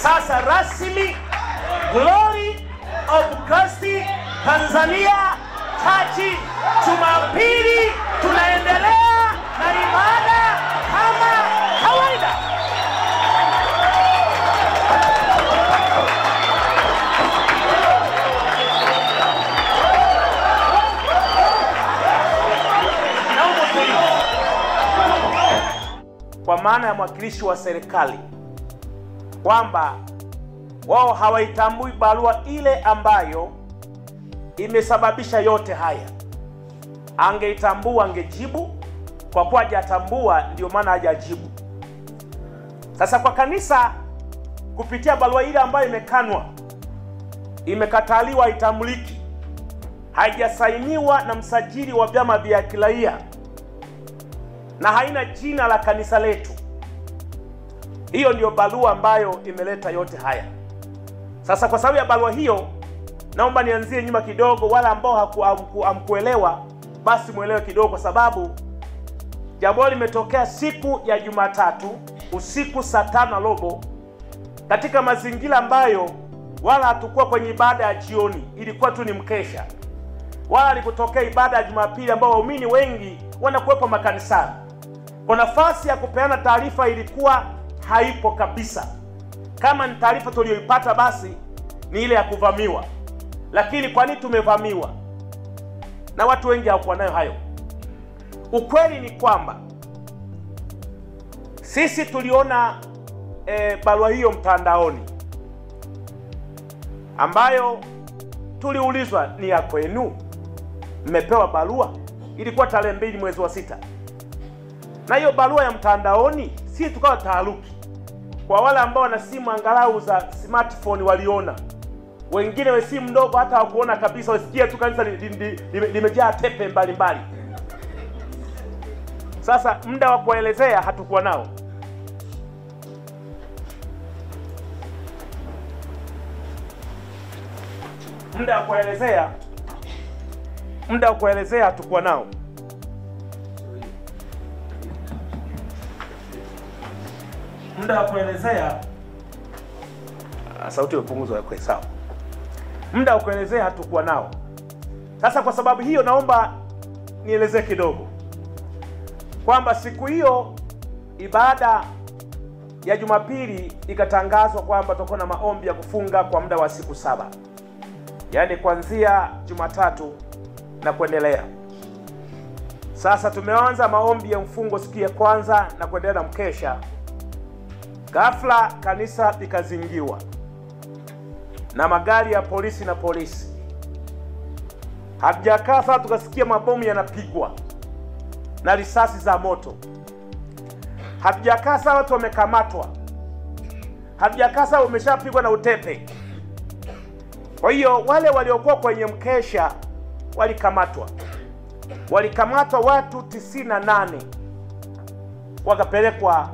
Sasa rasmi Glory of Christ Tanzania Church, Jumapili tunaendelea na ibada kama kawaida. Kwa maana ya mwakilishi wa serikali kwamba wao hawaitambui barua ile ambayo imesababisha yote haya. Angeitambua angejibu, kwa kuwa hajatambua ndio maana hajajibu. Sasa kwa kanisa kupitia barua ile ambayo imekanwa, imekataliwa, itambuliki, haijasainiwa na msajili wa vyama vya kiraia na haina jina la kanisa letu, hiyo ndio barua ambayo imeleta yote haya. Sasa kwa sababu ya barua hiyo, naomba nianzie nyuma kidogo. Wala ambao hamkuelewa basi muelewe kidogo, kwa sababu jambo limetokea siku ya Jumatatu usiku saa 5:15 katika mazingira ambayo wala hatukuwa kwenye ibada ya jioni, ilikuwa tu ni mkesha. Wala alikutokea ibada ya Jumapili ambao waumini wengi wanakuwepo makanisani. Kwa nafasi ya kupeana taarifa ilikuwa haipo kabisa. Kama ni taarifa tuliyoipata basi ni ile ya kuvamiwa. Lakini kwa nini tumevamiwa? Na watu wengi hawakuwa nayo hayo. Ukweli ni kwamba sisi tuliona barua hiyo mtandaoni ambayo tuliulizwa, ni ya kwenu? Mmepewa barua? Ilikuwa tarehe 2 mwezi wa 6. Na hiyo barua ya mtandaoni si tukawa taharuki. Kwa wale ambao wana simu angalau za smartphone waliona. Wengine wa simu ndogo hata hawakuona kabisa, wasikia tu kanisa limejaa tepe mbalimbali. Sasa muda wa kuelezea hatukuwa nao. Muda wa kuelezea hatukuwa nao. Muda wa kuelezea sauti imepunguzwa kwa sawa. Muda wa kuelezea hatukuwa nao. Sasa kwa sababu hiyo naomba nielezee kidogo kwamba siku hiyo ibada ya Jumapili ikatangazwa kwamba tutakuwa na maombi ya kufunga kwa muda wa siku 7. Yaani kuanzia Jumatatu na kuendelea. Sasa tumeanza maombi ya mfungo siku ya kwanza na kuendelea na mkesha. Ghafla kanisa likazingiwa na magari ya polisi na polisi. Hatujakaa sasa tukasikia mabomu yanapigwa na risasi za moto. Hatujakaa sasa watu wamekamatwa. Hatujakaa sasa wameshapigwa na utepe. Kwa hiyo wale waliokuwa kwenye mkesha walikamatwa. Walikamatwa watu 98. Wakapelekwa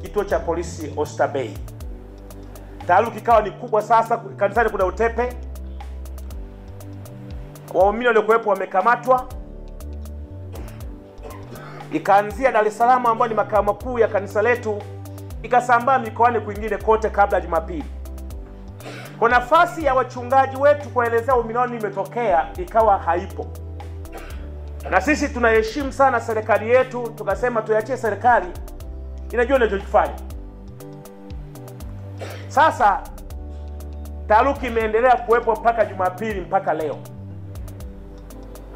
kituo cha polisi Oyster Bay. Taharuki ikawa ni kubwa sasa, kanisani kuna utepe. Waumini waliokuwepo wamekamatwa. Ikaanzia Dar es Salaam ambayo ni makao makuu ya kanisa letu, ikasambaa mikoani kwingine kote kabla ya Jumapili. Kwa nafasi ya wachungaji wetu kuelezea uminoni imetokea ikawa haipo. Na sisi tunaheshimu sana serikali yetu, tukasema tuiachie serikali inajua inachofanya. Sasa taharuki imeendelea kuwepo mpaka Jumapili mpaka leo.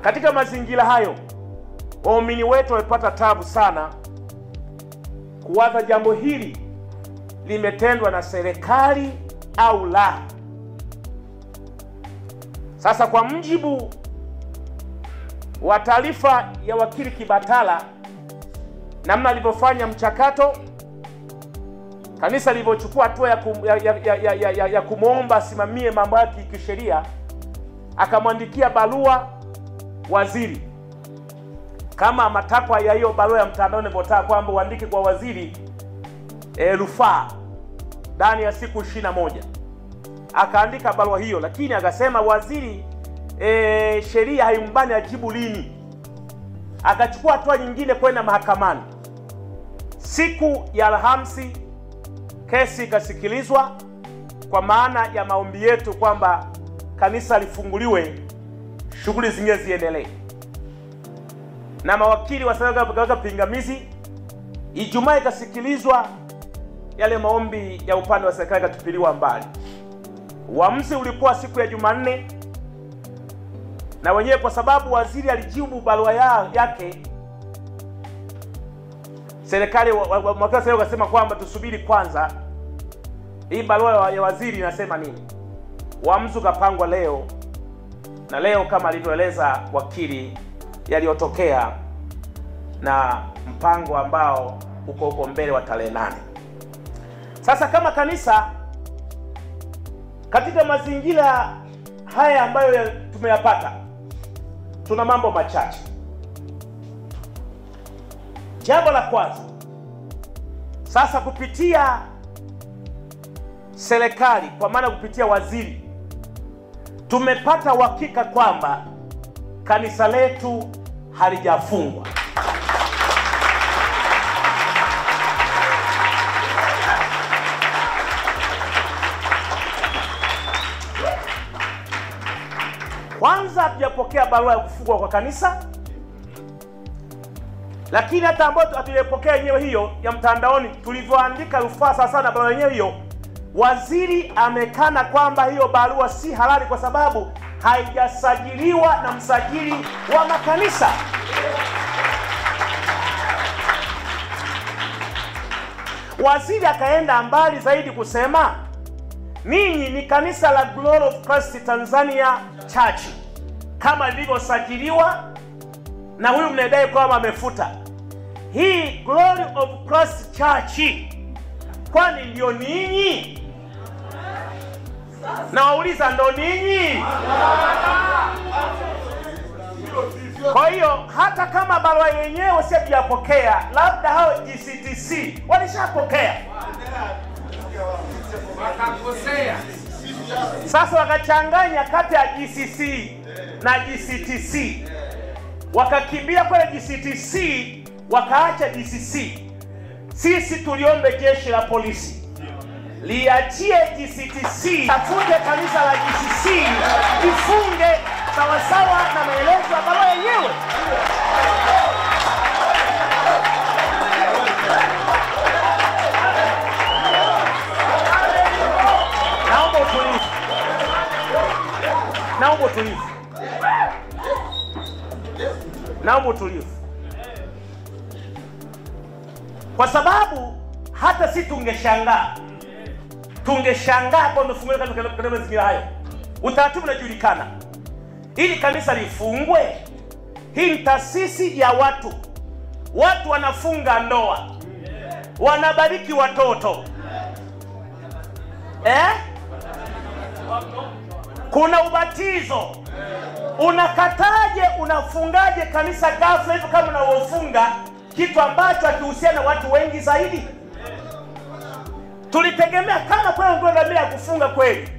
Katika mazingira hayo, waumini wetu wamepata tabu sana kuwaza jambo hili limetendwa na serikali au la. Sasa kwa mjibu wa taarifa ya wakili Kibatala, namna alivyofanya mchakato, kanisa lilivyochukua hatua ya kumwomba asimamie mambo yake kisheria, akamwandikia barua waziri kama matakwa ya hiyo barua ya mtandao inavyotaka kwamba uandike kwa waziri rufaa ndani ya siku 21. Akaandika barua hiyo, lakini akasema waziri sheria haimbani ajibu lini. Akachukua hatua nyingine kwenda mahakamani. Siku ya Alhamisi kesi ikasikilizwa kwa maana ya maombi yetu kwamba kanisa lifunguliwe, shughuli zingine ziendelee. Na mawakili wa serikali wakaweka pingamizi. Ijumaa ikasikilizwa, yale maombi ya upande wa serikali yakatupiliwa mbali. Uamuzi ulikuwa siku ya Jumanne, na wenyewe kwa sababu waziri alijibu barua yake, serikali wakasema kwamba tusubiri kwanza hii barua ya waziri inasema nini. Uamuzi ukapangwa leo, na leo kama alivyoeleza wakili yaliyotokea na mpango ambao uko mbele wa tarehe 8. Sasa kama kanisa, katika mazingira haya ambayo tumeyapata, tuna mambo machache. Jambo la kwanza, sasa kupitia serikali, kwa maana kupitia waziri, tumepata uhakika kwamba kanisa letu halijafungwa. Kwanza hatujapokea barua ya kufungwa kwa kanisa, lakini hata ambayo hatujapokea yenyewe hiyo ya mtandaoni, tulivyoandika rufaa sasa na barua yenyewe hiyo, waziri amekana kwamba hiyo barua si halali kwa sababu haijasajiliwa na msajili wa makanisa. Waziri akaenda mbali zaidi kusema, ninyi ni kanisa la Glory of Christ Tanzania Church kama lilivyosajiliwa na huyu mnadai kwamba amefuta. Hii Glory of Christ Church kwani ndio ninyi? Na wauliza, ndo ninyi? Kwa hiyo hata kama barua yenyewe sijapokea, labda hao GCTC walishapokea. Sasa wakachanganya kati ya GCC na GCTC, wakakimbia kwa GCTC wakaacha GCC. Sisi tuliombe jeshi la polisi liachie GCTC, tafute kanisa la GCC ifunge sawasawa na maelezo ya barua yenyewe. Naomba utulivu. Kwa sababu hata si tungeshangaa kwa mfunguliwa katika mazingira hayo. Utaratibu unajulikana. Ili kanisa lifungwe, hii ni taasisi ya watu. Watu wanafunga ndoa, wanabariki watoto. Kuna ubatizo. Unakataje, unafungaje kanisa ghafla hivyo kama unaofunga kitu ambacho hakihusiana na watu wengi zaidi? Tulitegemea kama kwa ngome ya kufunga kweli,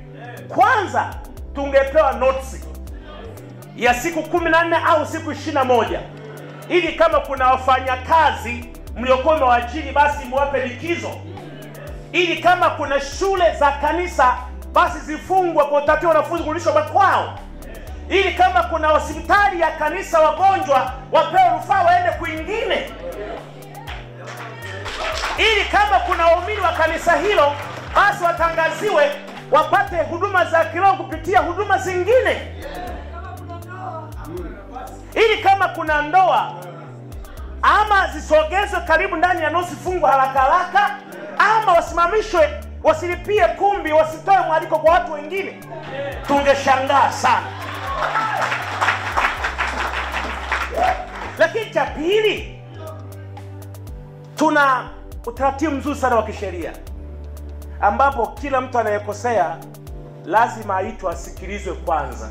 kwanza tungepewa notice ya siku 14 au siku 21, ili kama kuna wafanyakazi mliokuwa mwaajiri basi muwape likizo, ili kama kuna shule za kanisa basi zifungwe kwa utaratibu wanafunzi kurudishwa makwao, ili kama kuna hospitali ya kanisa wagonjwa wapewe rufaa waende kwingine, ili kama kuna waumini wa kanisa hilo basi watangaziwe wapate huduma za kiroho kupitia huduma zingine, ili kama kuna ndoa ama zisogezwe karibu ndani ya nusu fungu haraka, ama wasimamishwe, wasilipie kumbi, wasitoe mwaliko kwa watu wengine. Tungeshangaa sana. Lakini cha pili, tuna utaratibu mzuri sana wa kisheria ambapo kila mtu anayekosea lazima aitwe asikilizwe kwanza.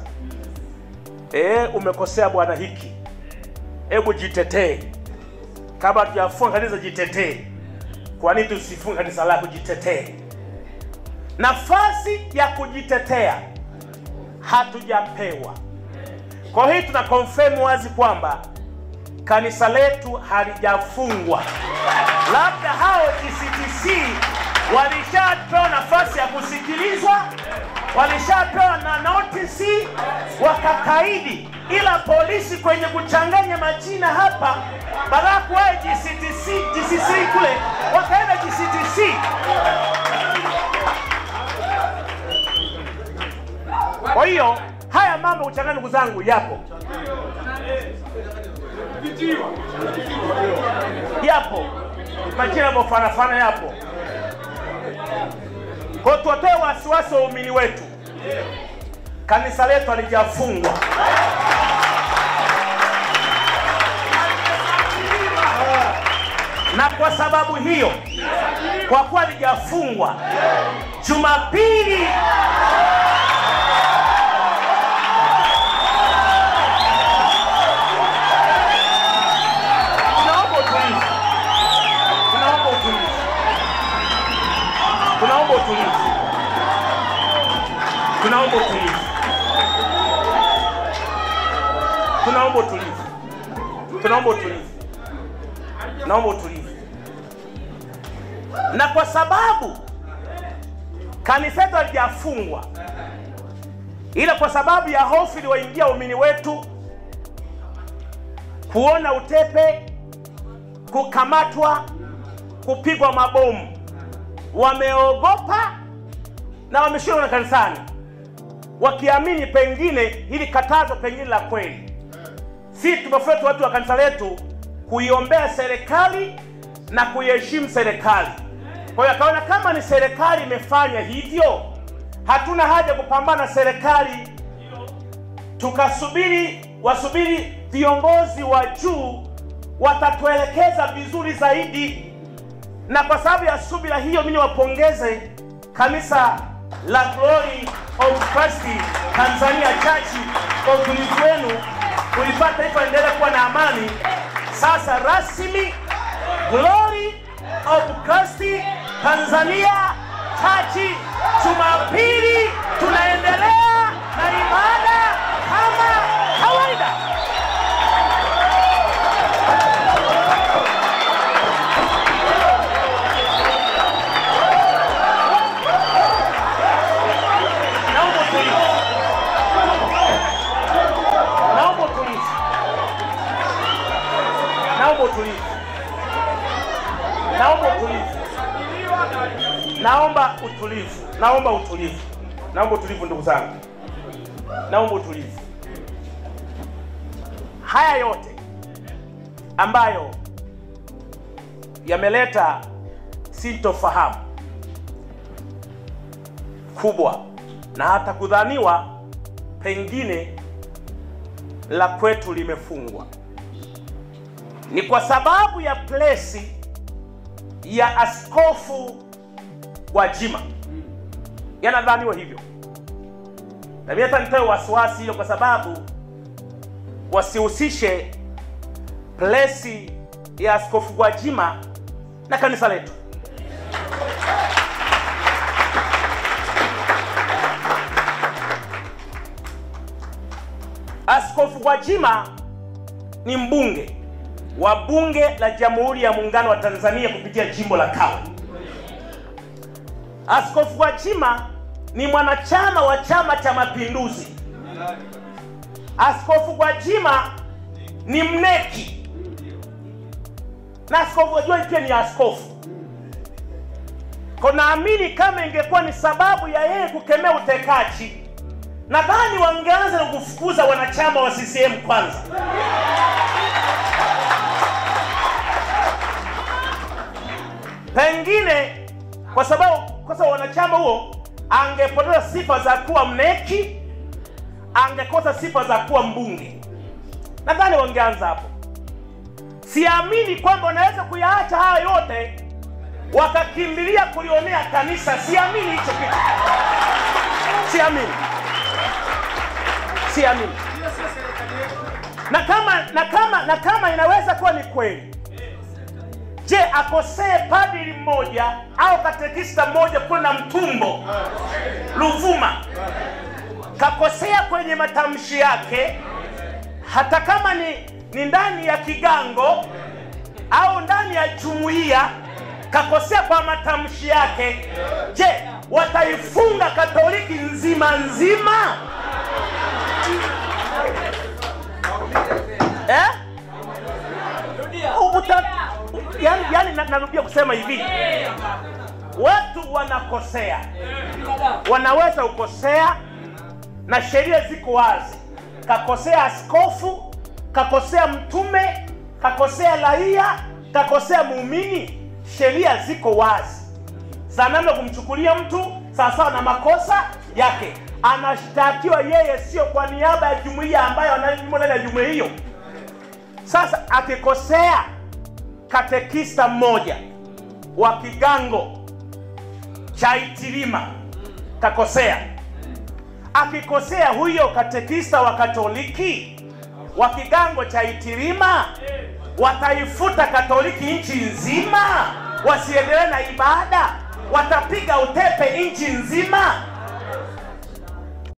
Umekosea bwana hiki, hebu jitetee. Kama tujafunga kanisa, jitetee. Kwa nini tusifunge kanisa lako? Jitetee. Nafasi ya kujitetea hatujapewa. Kwa hiyo tuna confirm wazi kwamba kanisa letu halijafungwa. Labda hao GCTC Walishapewa nafasi ya kusikilizwa, walishapewa na notice, wakakaidi. Ila polisi kwenye kuchanganya majina hapa, badala kuwa GCC kule, wakaenda GCTC. Kwa hiyo haya mambo kuchanganya, ndugu zangu, yapo. Yapo. Majina mfanafana yapo. Kwa tuwatoe wasiwasi wa waumini wetu. Kanisa letu halijafungwa. Na kwa sababu hiyo, kwa kuwa halijafungwa, Jumapili Tunaomba utulivu. Na kwa sababu kanisa letu halijafungwa, ila kwa sababu ya hofu iliyoingia waumini wetu kuona utepe, kukamatwa, kupigwa mabomu, wameogopa na wameshindwa na kanisani, wakiamini pengine hili katazo pengine la kweli. Si tumefuata watu wa kanisa letu kuiombea serikali na kuiheshimu serikali. Kwa hiyo akaona kama ni serikali imefanya hivyo, hatuna haja kupambana na serikali, wasubiri viongozi wa juu watatuelekeza vizuri zaidi. Na kwa sababu ya subira hiyo, mimi wapongeze kanisa la Glory of Christ Tanzania Church kwa utulivu wenu kulipata taifa endelea kuwa na amani. Sasa rasmi Glory of Christ Tanzania Church, Jumapili tunaendelea na ibada kama kawaida. Naomba utulivu ndugu zangu. Naomba utulivu. Haya yote ambayo yameleta sintofahamu kubwa na hata kudhaniwa pengine la kwetu limefungwa, ni kwa sababu ya plesi ya Askofu Gwajima. Yanadhaniwa hivyo. Na mimi hata nitoe wasiwasi hiyo, kwa sababu wasihusishe plesi ya Askofu Gwajima na kanisa letu. Askofu Gwajima ni mbunge wa Bunge la Jamhuri ya Muungano wa Tanzania kupitia jimbo la Kawe. Askofu Gwajima ni mwanachama wa Chama cha Mapinduzi. Askofu Gwajima ni mneki. Na Askofu Gwajima pia ni askofu. Kwa naamini kama ingekuwa ni sababu ya yeye kukemea utekaji, nadhani wangeanza na kufukuza wanachama wa CCM kwanza. Pengine kwa sababu wanachama huo angepoteza sifa za kuwa mneki, angekosa sifa za kuwa mbunge. Nadhani wangeanza hapo. Siamini kwamba wanaweza kuyaacha haya yote wakakimbilia kulionea kanisa. Siamini hicho kitu. Siamini. Na kama inaweza kuwa ni kweli, je, akosee padri mmoja au katekista mmoja kule na Mtumbo Ruvuma, kakosea kwenye matamshi yake, hata kama ni ndani ya kigango au ndani ya jumuiya, kakosea kwa matamshi yake, je, wataifunga Katoliki nzima nzima? Yani narudia kusema hivi, watu wanakosea, wanaweza kukosea na sheria ziko wazi. Kakosea askofu, kakosea mtume, kakosea raia, kakosea muumini, sheria ziko wazi za namna kumchukulia mtu sawasawa na makosa yake. Anashtakiwa yeye, sio kwa niaba ya jumuiya ambayo anaimo ndani ya jumuiya hiyo. Sasa akikosea katekista mmoja wa kigango cha Itilima kakosea, akikosea huyo katekista wa Katoliki wa kigango cha Itilima, wataifuta Katoliki nchi nzima, wasiendelee na ibada, watapiga utepe nchi nzima.